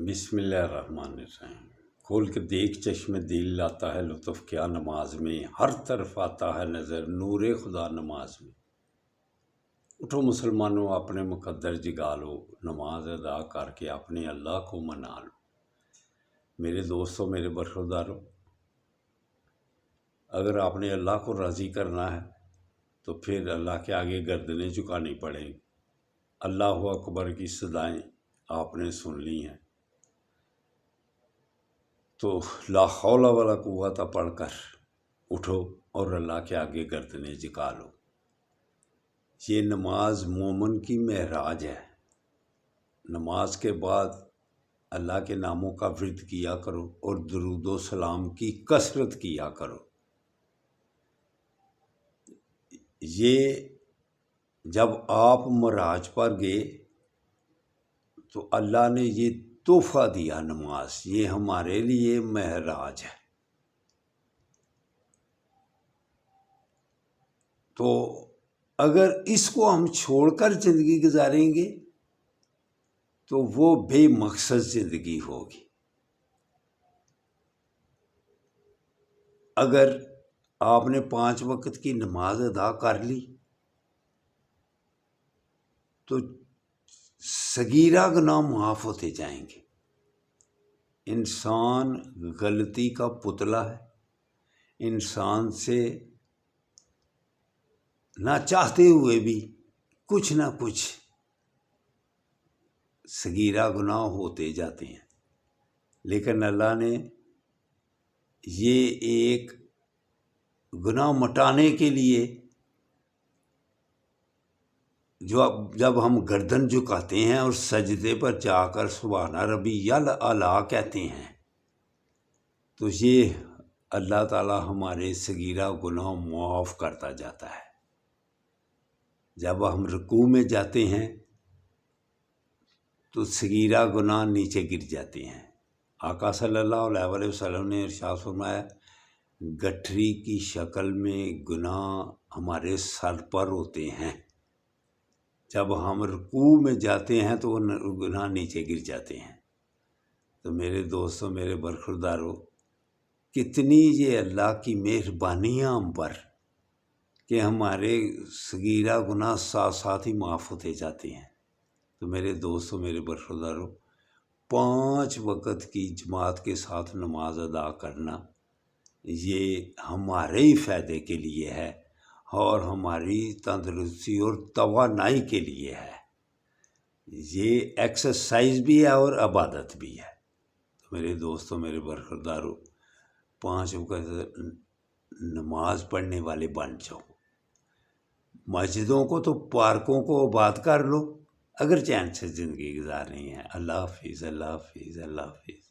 بسم اللہ الرحمن الرحیم۔ کھول کے دیکھ چشم دل لاتا ہے لطف کیا نماز میں، ہر طرف آتا ہے نظر نور خدا نماز میں۔ اٹھو مسلمانوں اپنے مقدر جگا لو، نماز ادا کر کے اپنے اللہ کو منا لو۔ میرے دوستوں، میرے برخورداروں، اگر آپ نے اللہ کو راضی کرنا ہے تو پھر اللہ کے آگے گردنیں جھکانی پڑیں گی۔ اللہ اکبر کی صدائیں آپ نے سن لی ہیں تو لا حول ولا قوت پڑھ کر اٹھو اور اللہ کے آگے گردنیں جھکا لو۔ یہ نماز مومن کی معراج ہے۔ نماز کے بعد اللہ کے ناموں کا ورد کیا کرو اور درود و سلام کی کثرت کیا کرو۔ یہ جب آپ معراج پر گئے تو اللہ نے یہ تحفہ دیا، نماز یہ ہمارے لیے معراج ہے۔ تو اگر اس کو ہم چھوڑ کر زندگی گزاریں گے تو وہ بے مقصد زندگی ہوگی۔ اگر آپ نے 5 وقت کی نماز ادا کر لی تو صغیرہ گناہ معاف ہوتے جائیں گے۔ انسان غلطی کا پتلا ہے، انسان سے نہ چاہتے ہوئے بھی کچھ نہ کچھ صغیرہ گناہ ہوتے جاتے ہیں، لیکن اللہ نے یہ ایک گناہ مٹانے کے لیے جب ہم گردن جھکاتے ہیں اور سجدے پر جا کر سبحان ربی الاعلیٰ کہتے ہیں تو یہ اللہ تعالی ہمارے صغیرہ گناہ معاف کرتا جاتا ہے۔ جب ہم رکوع میں جاتے ہیں تو صغیرہ گناہ نیچے گر جاتے ہیں۔ آقا صلی اللہ علیہ وسلم نے ارشاد فرمایا، گٹھری کی شکل میں گناہ ہمارے سر پر ہوتے ہیں، جب ہم رکوع میں جاتے ہیں تو وہ گناہ نیچے گر جاتے ہیں۔ تو میرے دوستوں، میرے برخورداروں، کتنی یہ اللہ کی مہربانیاں ہم پر کہ ہمارے صغیرہ گناہ ساتھ ساتھ ہی معاف ہوتے جاتے ہیں۔ تو میرے دوستوں، میرے برخورداروں، 5 وقت کی جماعت کے ساتھ نماز ادا کرنا یہ ہمارے ہی فائدے کے لیے ہے اور ہماری تندرستی اور توانائی کے لیے ہے۔ یہ ایکسرسائز بھی ہے اور عبادت بھی ہے۔ تو میرے دوستوں، میرے برخورداروں، 5 وقت نماز پڑھنے والے بن جاؤ۔ مسجدوں کو تو پارکوں کو آباد کر لو اگر چین سے زندگی گزارنی ہے۔ اللہ حافظ، اللہ حافظ، اللہ حافظ۔